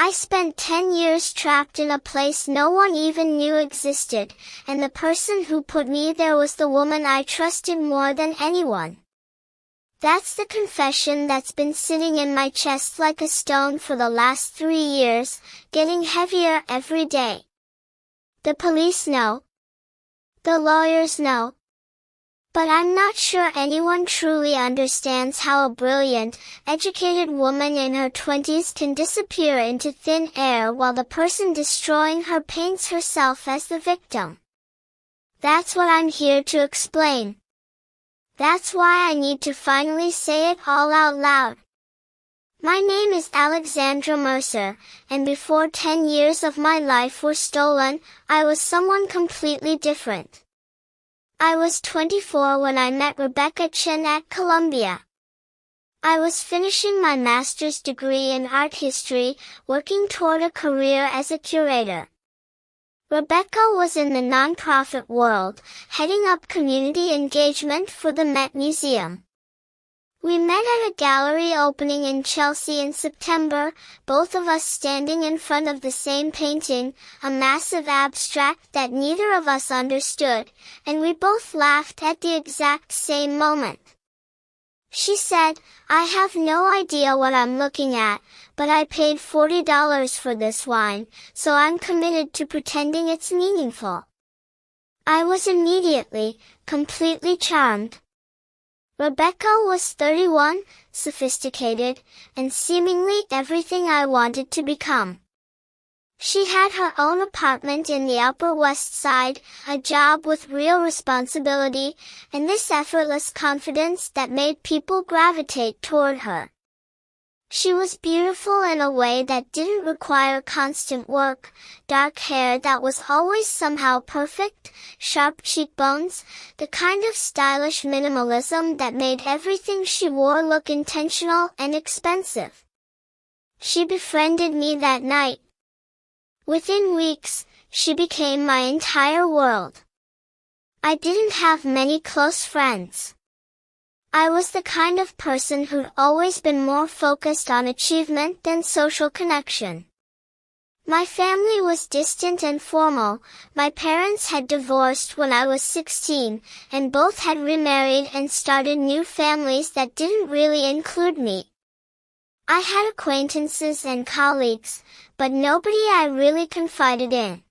I spent 10 years trapped in a place no one even knew existed, and the person who put me there was the woman I trusted more than anyone. That's the confession that's been sitting in my chest like a stone for the last 3 years, getting heavier every day. The police know. The lawyers know. But I'm not sure anyone truly understands how a brilliant, educated woman in her 20s can disappear into thin air while the person destroying her paints herself as the victim. That's what I'm here to explain. That's why I need to finally say it all out loud. My name is Alexandra Mercer, and before 10 years of my life were stolen, I was someone completely different. I was 24 when I met Rebecca Chen at Columbia. I was finishing my master's degree in art history, working toward a career as a curator. Rebecca was in the nonprofit world, heading up community engagement for the Met Museum. We met at a gallery opening in Chelsea in September, both of us standing in front of the same painting, a massive abstract that neither of us understood, and we both laughed at the exact same moment. She said, "I have no idea what I'm looking at, but I paid $40 for this wine, so I'm committed to pretending it's meaningful." I was immediately, completely charmed. Rebecca was 31, sophisticated, and seemingly everything I wanted to become. She had her own apartment in the Upper West Side, a job with real responsibility, and this effortless confidence that made people gravitate toward her. She was beautiful in a way that didn't require constant work, dark hair that was always somehow perfect, sharp cheekbones, the kind of stylish minimalism that made everything she wore look intentional and expensive. She befriended me that night. Within weeks, she became my entire world. I didn't have many close friends. I was the kind of person who'd always been more focused on achievement than social connection. My family was distant and formal. My parents had divorced when I was 16, and both had remarried and started new families that didn't really include me. I had acquaintances and colleagues, but nobody I really confided in.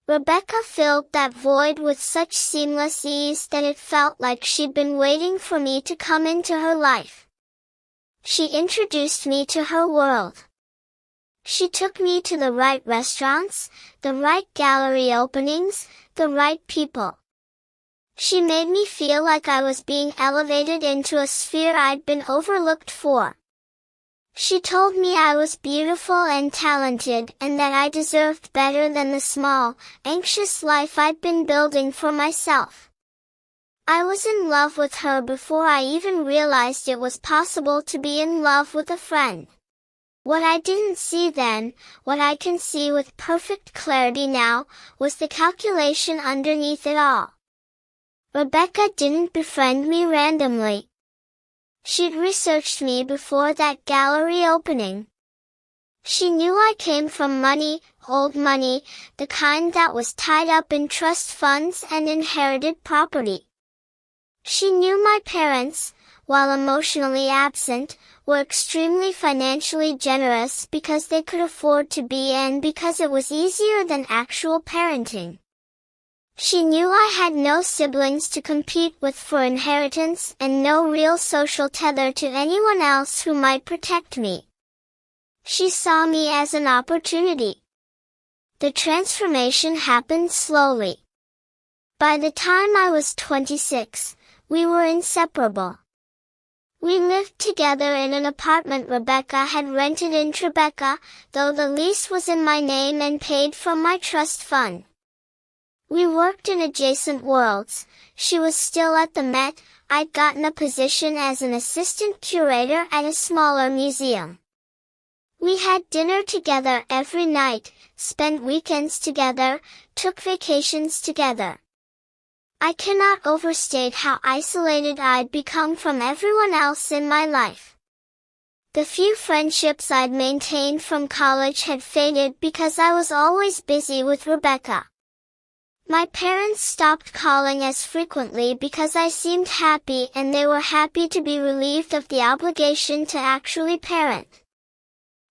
Rebecca filled that void with such seamless ease that it felt like she'd been waiting for me to come into her life. She introduced me to her world. She took me to the right restaurants, the right gallery openings, the right people. She made me feel like I was being elevated into a sphere I'd been overlooked for. She told me I was beautiful and talented and that I deserved better than the small, anxious life I'd been building for myself. I was in love with her before I even realized it was possible to be in love with a friend. What I didn't see then, what I can see with perfect clarity now, was the calculation underneath it all. Rebecca didn't befriend me randomly. She'd researched me before that gallery opening. She knew I came from money, old money, the kind that was tied up in trust funds and inherited property. She knew my parents, while emotionally absent, were extremely financially generous because they could afford to be and because it was easier than actual parenting. She knew I had no siblings to compete with for inheritance and no real social tether to anyone else who might protect me. She saw me as an opportunity. The transformation happened slowly. By the time I was 26, we were inseparable. We lived together in an apartment Rebecca had rented in Tribeca, though the lease was in my name and paid from my trust fund. We worked in adjacent worlds. She was still at the Met. I'd gotten a position as an assistant curator at a smaller museum. We had dinner together every night, spent weekends together, took vacations together. I cannot overstate how isolated I'd become from everyone else in my life. The few friendships I'd maintained from college had faded because I was always busy with Rebecca. My parents stopped calling as frequently because I seemed happy, and they were happy to be relieved of the obligation to actually parent.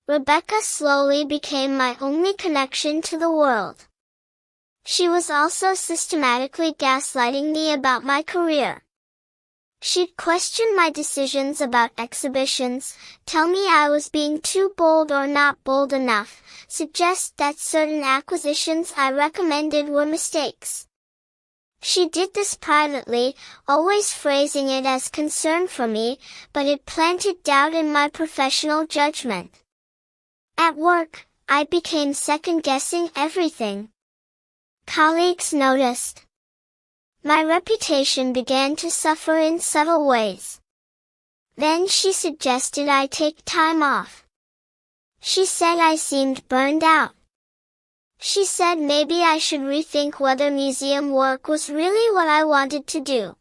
Rebecca slowly became my only connection to the world. She was also systematically gaslighting me about my career. She'd question my decisions about exhibitions, tell me I was being too bold or not bold enough, suggest that certain acquisitions I recommended were mistakes. She did this privately, always phrasing it as concern for me, but it planted doubt in my professional judgment. At work, I became second-guessing everything. Colleagues noticed. My reputation began to suffer in subtle ways. Then she suggested I take time off. She said I seemed burned out. She said maybe I should rethink whether museum work was really what I wanted to do.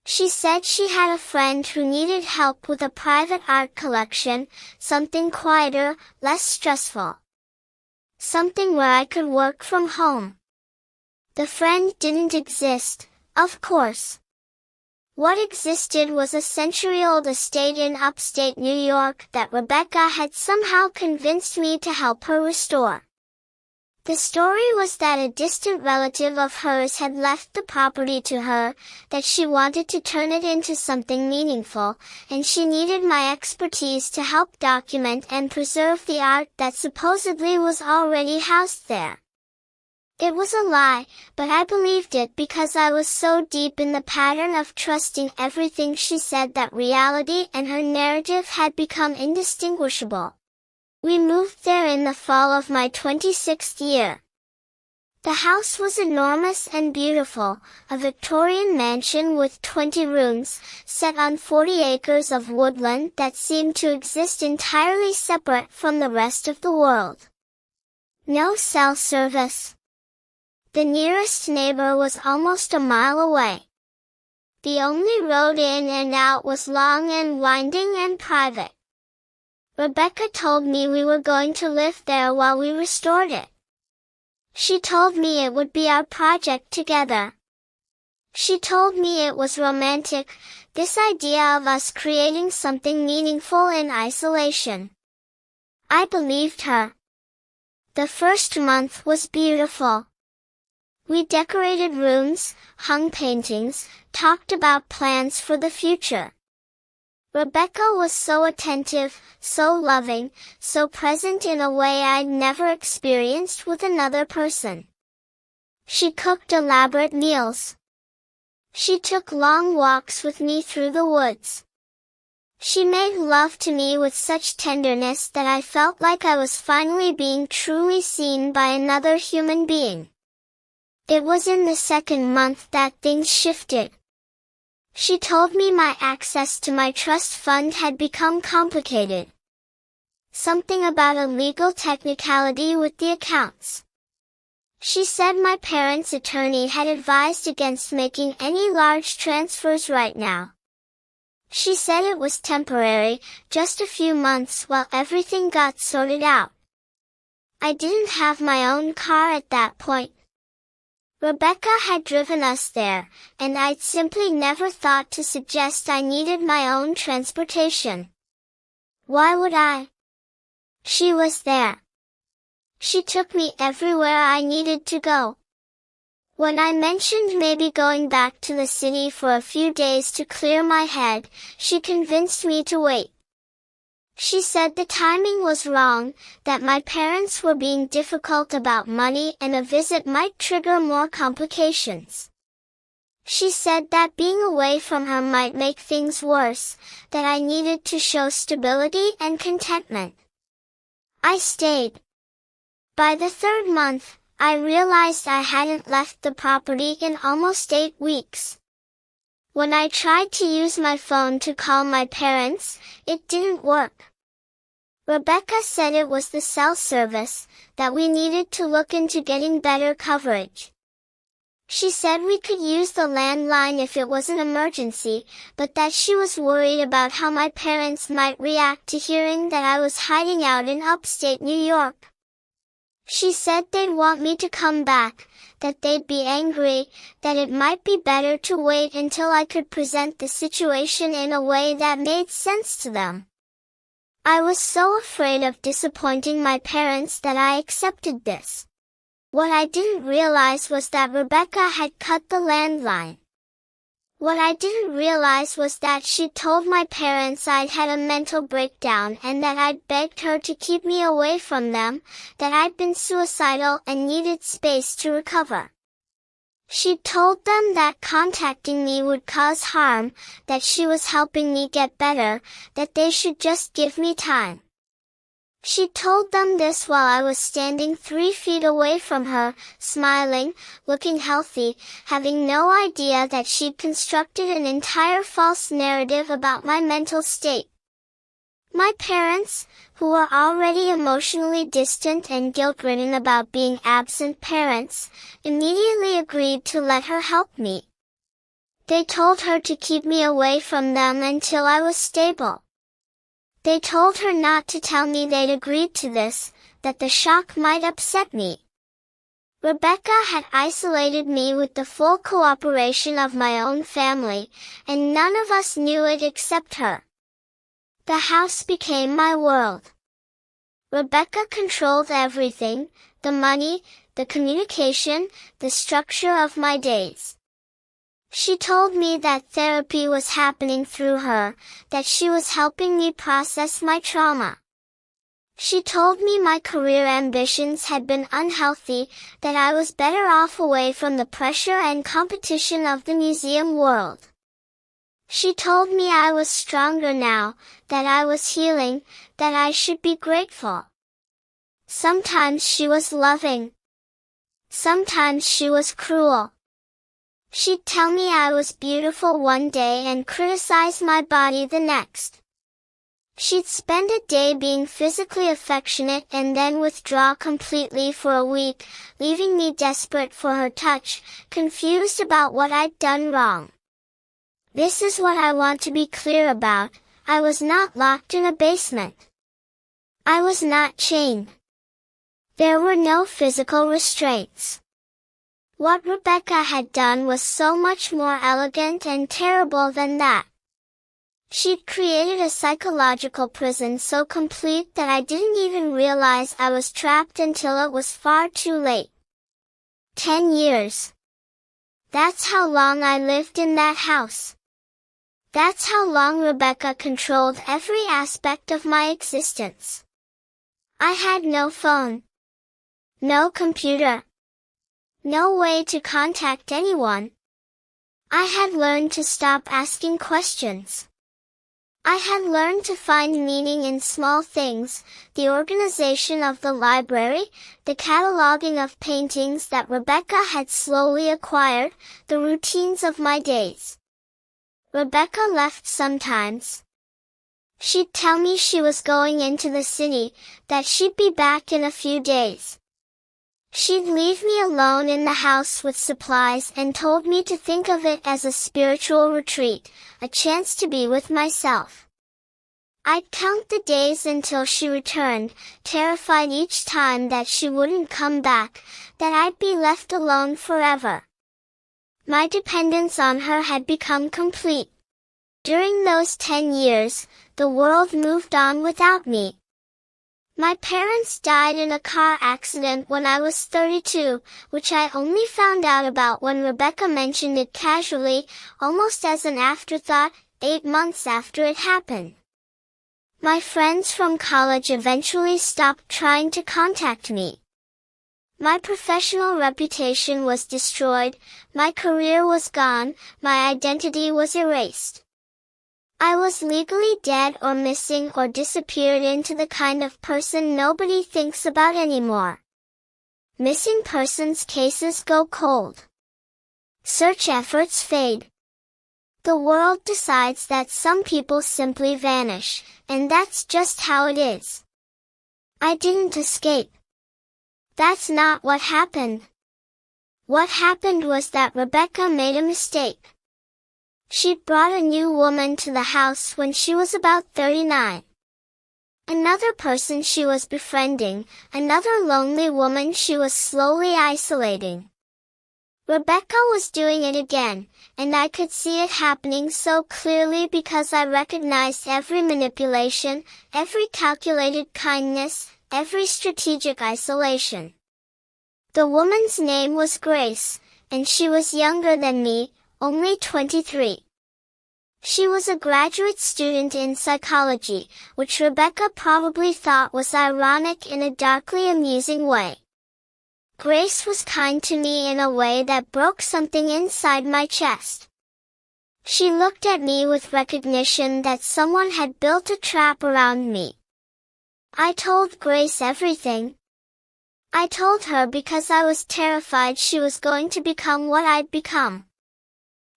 She said she had a friend who needed help with a private art collection, something quieter, less stressful. Something where I could work from home. The friend didn't exist, of course. What existed was a century-old estate in upstate New York that Rebecca had somehow convinced me to help her restore. The story was that a distant relative of hers had left the property to her, that she wanted to turn it into something meaningful, and she needed my expertise to help document and preserve the art that supposedly was already housed there. It was a lie, but I believed it because I was so deep in the pattern of trusting everything she said that reality and her narrative had become indistinguishable. We moved there in the fall of my 26th year. The house was enormous and beautiful, a Victorian mansion with 20 rooms, set on 40 acres of woodland that seemed to exist entirely separate from the rest of the world. No cell service. The nearest neighbor was almost a mile away. The only road in and out was long and winding and private. Rebecca told me we were going to live there while we restored it. She told me it would be our project together. She told me it was romantic, this idea of us creating something meaningful in isolation. I believed her. The first month was beautiful. We decorated rooms, hung paintings, talked about plans for the future. Rebecca was so attentive, so loving, so present in a way I'd never experienced with another person. She cooked elaborate meals. She took long walks with me through the woods. She made love to me with such tenderness that I felt like I was finally being truly seen by another human being. It was in the second month that things shifted. She told me my access to my trust fund had become complicated. Something about a legal technicality with the accounts. She said my parents' attorney had advised against making any large transfers right now. She said it was temporary, just a few months while everything got sorted out. I didn't have my own car at that point. Rebecca had driven us there, and I'd simply never thought to suggest I needed my own transportation. Why would I? She was there. She took me everywhere I needed to go. When I mentioned maybe going back to the city for a few days to clear my head, she convinced me to wait. She said the timing was wrong, that my parents were being difficult about money and a visit might trigger more complications. She said that being away from her might make things worse, that I needed to show stability and contentment. I stayed. By the third month, I realized I hadn't left the property in almost 8 weeks. When I tried to use my phone to call my parents, it didn't work. Rebecca said it was the cell service, that we needed to look into getting better coverage. She said we could use the landline if it was an emergency, but that she was worried about how my parents might react to hearing that I was hiding out in upstate New York. She said they'd want me to come back, that they'd be angry, that it might be better to wait until I could present the situation in a way that made sense to them. I was so afraid of disappointing my parents that I accepted this. What I didn't realize was that Rebecca had cut the landline. What I didn't realize was that she'd told my parents I'd had a mental breakdown and that I'd begged her to keep me away from them, that I'd been suicidal and needed space to recover. She'd told them that contacting me would cause harm, that she was helping me get better, that they should just give me time. She told them this while I was standing 3 feet away from her, smiling, looking healthy, having no idea that she'd constructed an entire false narrative about my mental state. My parents, who were already emotionally distant and guilt-ridden about being absent parents, immediately agreed to let her help me. They told her to keep me away from them until I was stable. They told her not to tell me they'd agreed to this, that the shock might upset me. Rebecca had isolated me with the full cooperation of my own family, and none of us knew it except her. The house became my world. Rebecca controlled everything, the money, the communication, the structure of my days. She told me that therapy was happening through her, that she was helping me process my trauma. She told me my career ambitions had been unhealthy, that I was better off away from the pressure and competition of the museum world. She told me I was stronger now, that I was healing, that I should be grateful. Sometimes she was loving. Sometimes she was cruel. She'd tell me I was beautiful one day and criticize my body the next. She'd spend a day being physically affectionate and then withdraw completely for a week, leaving me desperate for her touch, confused about what I'd done wrong. This is what I want to be clear about. I was not locked in a basement. I was not chained. There were no physical restraints. What Rebecca had done was so much more elegant and terrible than that. She'd created a psychological prison so complete that I didn't even realize I was trapped until it was far too late. 10 years. That's how long I lived in that house. That's how long Rebecca controlled every aspect of my existence. I had no phone. No computer. No way to contact anyone. I had learned to stop asking questions. I had learned to find meaning in small things, the organization of the library, the cataloging of paintings that Rebecca had slowly acquired, the routines of my days. Rebecca left sometimes. She'd tell me she was going into the city, that she'd be back in a few days. She'd leave me alone in the house with supplies and told me to think of it as a spiritual retreat, a chance to be with myself. I'd count the days until she returned, terrified each time that she wouldn't come back, that I'd be left alone forever. My dependence on her had become complete. During those 10 years, the world moved on without me. My parents died in a car accident when I was 32, which I only found out about when Rebecca mentioned it casually, almost as an afterthought, 8 months after it happened. My friends from college eventually stopped trying to contact me. My professional reputation was destroyed, my career was gone, my identity was erased. I was legally dead or missing or disappeared into the kind of person nobody thinks about anymore. Missing persons cases go cold. Search efforts fade. The world decides that some people simply vanish, and that's just how it is. I didn't escape. That's not what happened. What happened was that Rebecca made a mistake. She'd brought a new woman to the house when she was about 39. Another person she was befriending, another lonely woman she was slowly isolating. Rebecca was doing it again, and I could see it happening so clearly because I recognized every manipulation, every calculated kindness, every strategic isolation. The woman's name was Grace, and she was younger than me, only 23. She was a graduate student in psychology, which Rebecca probably thought was ironic in a darkly amusing way. Grace was kind to me in a way that broke something inside my chest. She looked at me with recognition that someone had built a trap around me. I told Grace everything. I told her because I was terrified she was going to become what I'd become.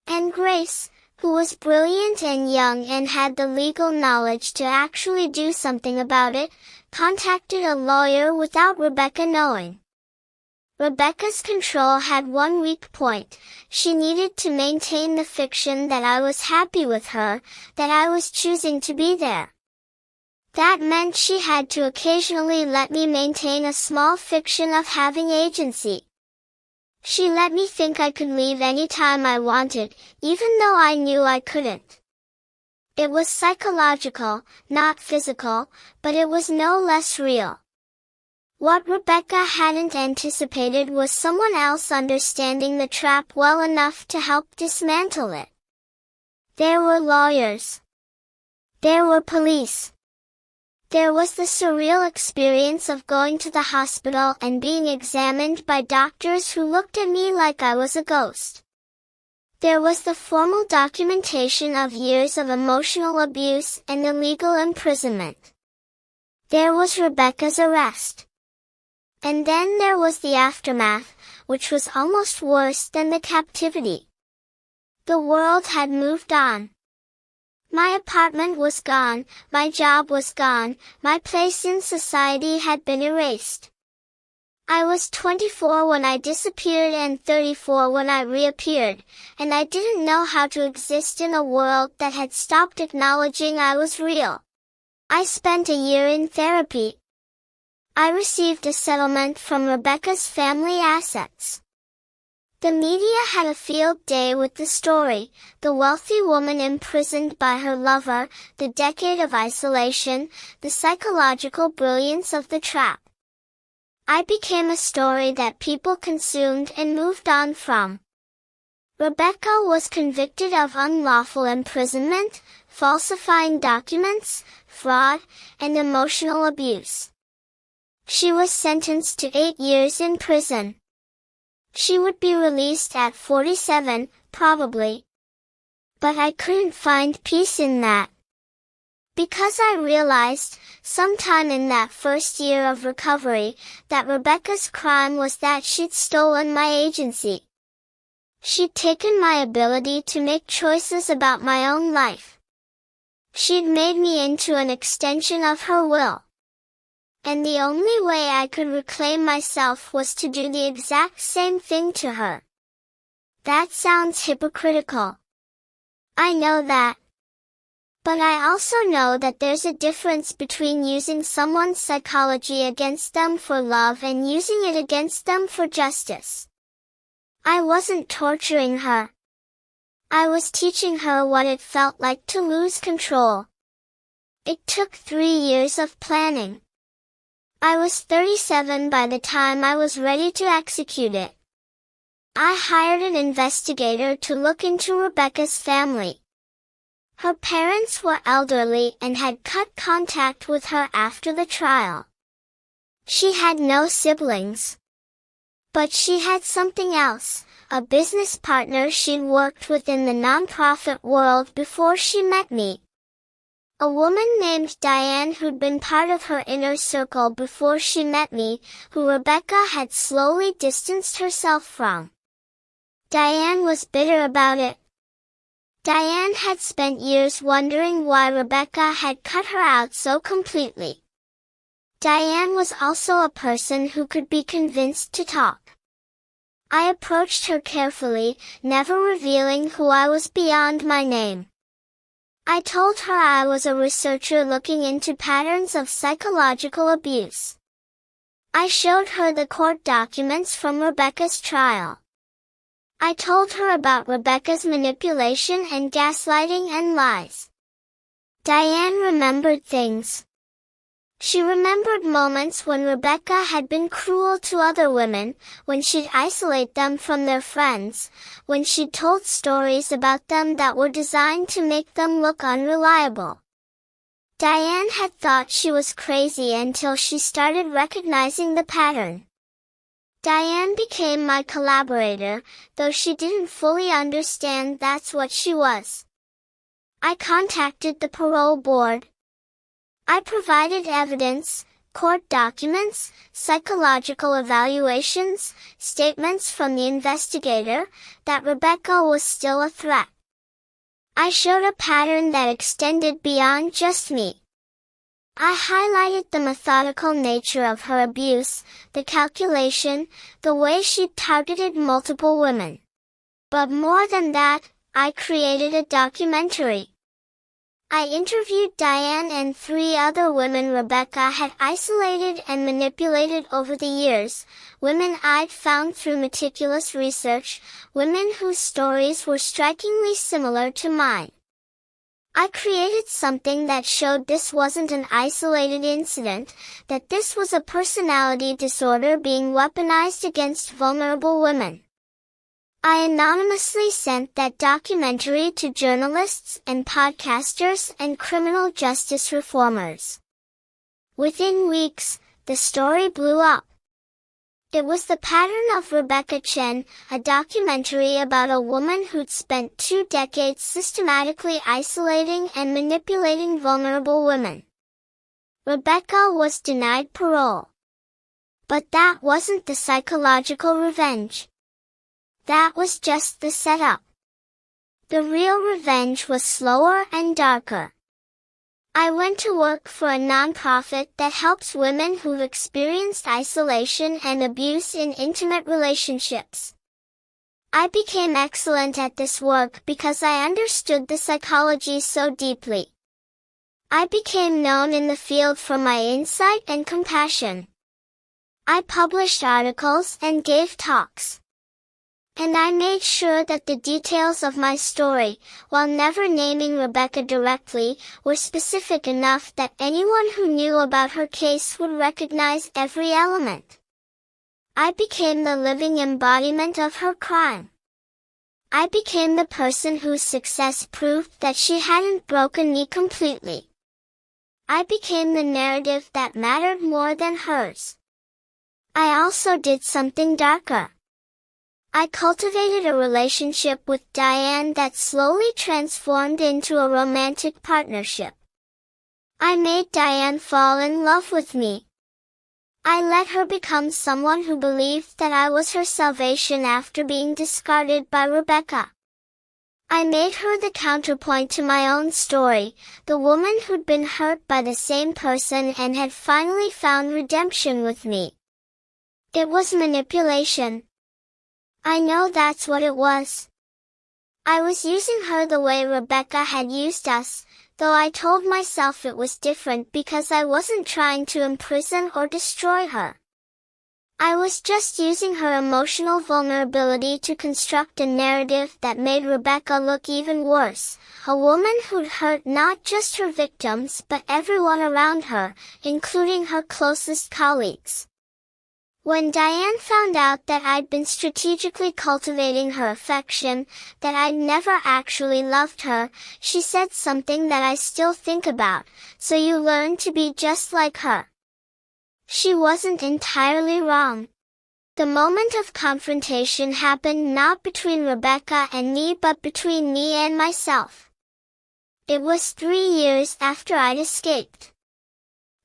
And Grace, who was brilliant and young and had the legal knowledge to actually do something about it, contacted a lawyer without Rebecca knowing. Rebecca's control had one weak point. She needed to maintain the fiction that I was happy with her, that I was choosing to be there. That meant she had to occasionally let me maintain a small fiction of having agency. She let me think I could leave any time I wanted, even though I knew I couldn't. It was psychological, not physical, but it was no less real. What Rebecca hadn't anticipated was someone else understanding the trap well enough to help dismantle it. There were lawyers. There were police. There was the surreal experience of going to the hospital and being examined by doctors who looked at me like I was a ghost. There was the formal documentation of years of emotional abuse and illegal imprisonment. There was Rebecca's arrest. And then there was the aftermath, which was almost worse than the captivity. The world had moved on. My apartment was gone, my job was gone, my place in society had been erased. I was 24 when I disappeared and 34 when I reappeared, and I didn't know how to exist in a world that had stopped acknowledging I was real. I spent a year in therapy. I received a settlement from Rebecca's family assets. The media had a field day with the story, the wealthy woman imprisoned by her lover, the decade of isolation, the psychological brilliance of the trap. I became a story that people consumed and moved on from. Rebecca was convicted of unlawful imprisonment, falsifying documents, fraud, and emotional abuse. She was sentenced to 8 years in prison. She would be released at 47, probably. But I couldn't find peace in that. Because I realized, sometime in that first year of recovery, that Rebecca's crime was that she'd stolen my agency. She'd taken my ability to make choices about my own life. She'd made me into an extension of her will. And the only way I could reclaim myself was to do the exact same thing to her. That sounds hypocritical. I know that. But I also know that there's a difference between using someone's psychology against them for love and using it against them for justice. I wasn't torturing her. I was teaching her what it felt like to lose control. It took 3 years of planning. I was 37 by the time I was ready to execute it. I hired an investigator to look into Rebecca's family. Her parents were elderly and had cut contact with her after the trial. She had no siblings. But she had something else, a business partner she'd worked with in the nonprofit world before she met me. A woman named Diane who'd been part of her inner circle before she met me, who Rebecca had slowly distanced herself from. Diane was bitter about it. Diane had spent years wondering why Rebecca had cut her out so completely. Diane was also a person who could be convinced to talk. I approached her carefully, never revealing who I was beyond my name. I told her I was a researcher looking into patterns of psychological abuse. I showed her the court documents from Rebecca's trial. I told her about Rebecca's manipulation and gaslighting and lies. Diane remembered things. She remembered moments when Rebecca had been cruel to other women, when she'd isolate them from their friends, when she'd told stories about them that were designed to make them look unreliable. Diane had thought she was crazy until she started recognizing the pattern. Diane became my collaborator, though she didn't fully understand that's what she was. I contacted the parole board. I provided evidence, court documents, psychological evaluations, statements from the investigator, that Rebecca was still a threat. I showed a pattern that extended beyond just me. I highlighted the methodical nature of her abuse, the calculation, the way she targeted multiple women. But more than that, I created a documentary. I interviewed Diane and 3 other women Rebecca had isolated and manipulated over the years, women I'd found through meticulous research, women whose stories were strikingly similar to mine. I created something that showed this wasn't an isolated incident, that this was a personality disorder being weaponized against vulnerable women. I anonymously sent that documentary to journalists and podcasters and criminal justice reformers. Within weeks, the story blew up. It was The Pattern of Rebecca Chen, a documentary about a woman who'd spent 2 decades systematically isolating and manipulating vulnerable women. Rebecca was denied parole. But that wasn't the psychological revenge. That was just the setup. The real revenge was slower and darker. I went to work for a nonprofit that helps women who've experienced isolation and abuse in intimate relationships. I became excellent at this work because I understood the psychology so deeply. I became known in the field for my insight and compassion. I published articles and gave talks. And I made sure that the details of my story, while never naming Rebecca directly, were specific enough that anyone who knew about her case would recognize every element. I became the living embodiment of her crime. I became the person whose success proved that she hadn't broken me completely. I became the narrative that mattered more than hers. I also did something darker. I cultivated a relationship with Diane that slowly transformed into a romantic partnership. I made Diane fall in love with me. I let her become someone who believed that I was her salvation after being discarded by Rebecca. I made her the counterpoint to my own story, the woman who'd been hurt by the same person and had finally found redemption with me. It was manipulation. I know that's what it was. I was using her the way Rebecca had used us, though I told myself it was different because I wasn't trying to imprison or destroy her. I was just using her emotional vulnerability to construct a narrative that made Rebecca look even worse, a woman who'd hurt not just her victims but everyone around her, including her closest colleagues. When Diane found out that I'd been strategically cultivating her affection, that I'd never actually loved her, she said something that I still think about, so you learn to be just like her. She wasn't entirely wrong. The moment of confrontation happened not between Rebecca and me but between me and myself. It was 3 years after I'd escaped.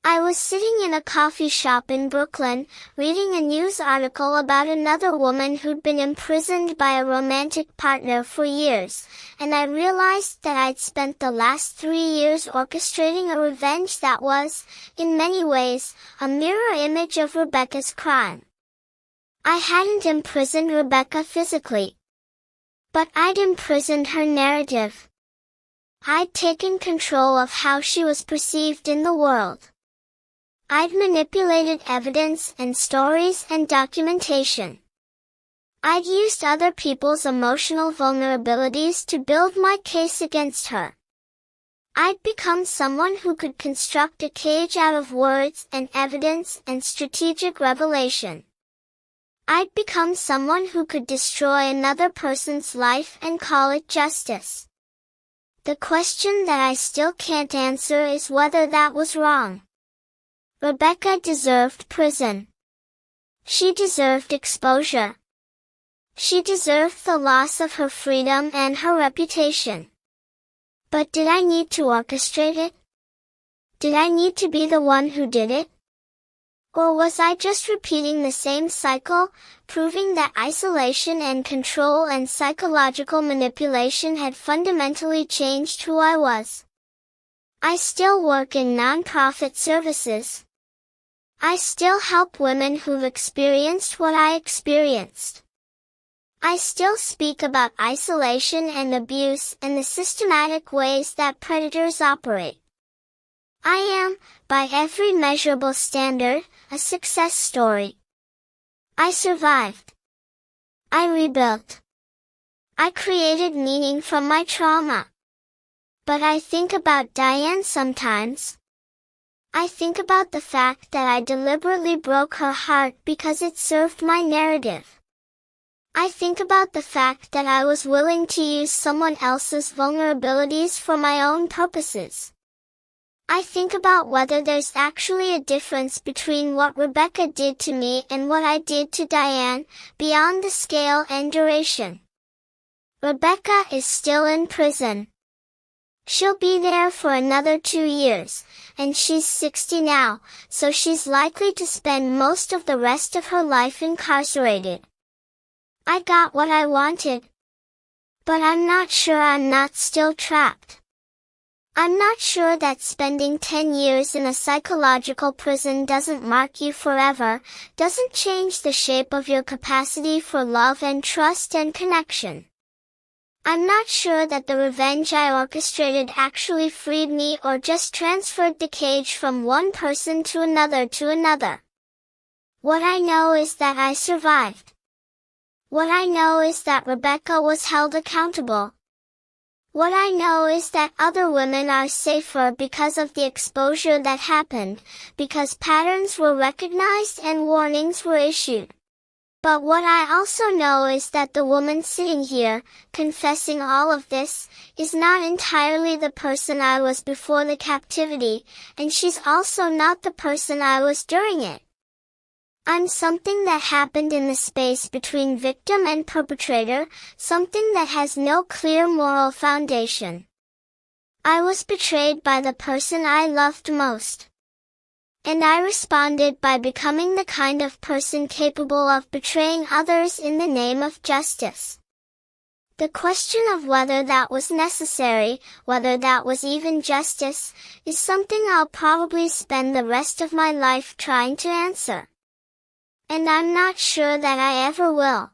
I was sitting in a coffee shop in Brooklyn, reading a news article about another woman who'd been imprisoned by a romantic partner for years, and I realized that I'd spent the last 3 years orchestrating a revenge that was, in many ways, a mirror image of Rebecca's crime. I hadn't imprisoned Rebecca physically, but I'd imprisoned her narrative. I'd taken control of how she was perceived in the world. I'd manipulated evidence and stories and documentation. I'd used other people's emotional vulnerabilities to build my case against her. I'd become someone who could construct a cage out of words and evidence and strategic revelation. I'd become someone who could destroy another person's life and call it justice. The question that I still can't answer is whether that was wrong. Rebecca deserved prison. She deserved exposure. She deserved the loss of her freedom and her reputation. But did I need to orchestrate it? Did I need to be the one who did it? Or was I just repeating the same cycle, proving that isolation and control and psychological manipulation had fundamentally changed who I was? I still work in nonprofit services. I still help women who've experienced what I experienced. I still speak about isolation and abuse and the systematic ways that predators operate. I am, by every measurable standard, a success story. I survived. I rebuilt. I created meaning from my trauma. But I think about Diane sometimes. I think about the fact that I deliberately broke her heart because it served my narrative. I think about the fact that I was willing to use someone else's vulnerabilities for my own purposes. I think about whether there's actually a difference between what Rebecca did to me and what I did to Diane, beyond the scale and duration. Rebecca is still in prison. She'll be there for another 2 years, and she's 60 now, so she's likely to spend most of the rest of her life incarcerated. I got what I wanted. But I'm not sure I'm not still trapped. I'm not sure that spending 10 years in a psychological prison doesn't mark you forever, doesn't change the shape of your capacity for love and trust and connection. I'm not sure that the revenge I orchestrated actually freed me or just transferred the cage from one person to another to another. What I know is that I survived. What I know is that Rebecca was held accountable. What I know is that other women are safer because of the exposure that happened, because patterns were recognized and warnings were issued. But what I also know is that the woman sitting here, confessing all of this, is not entirely the person I was before the captivity, and she's also not the person I was during it. I'm something that happened in the space between victim and perpetrator, something that has no clear moral foundation. I was betrayed by the person I loved most. And I responded by becoming the kind of person capable of betraying others in the name of justice. The question of whether that was necessary, whether that was even justice, is something I'll probably spend the rest of my life trying to answer. And I'm not sure that I ever will.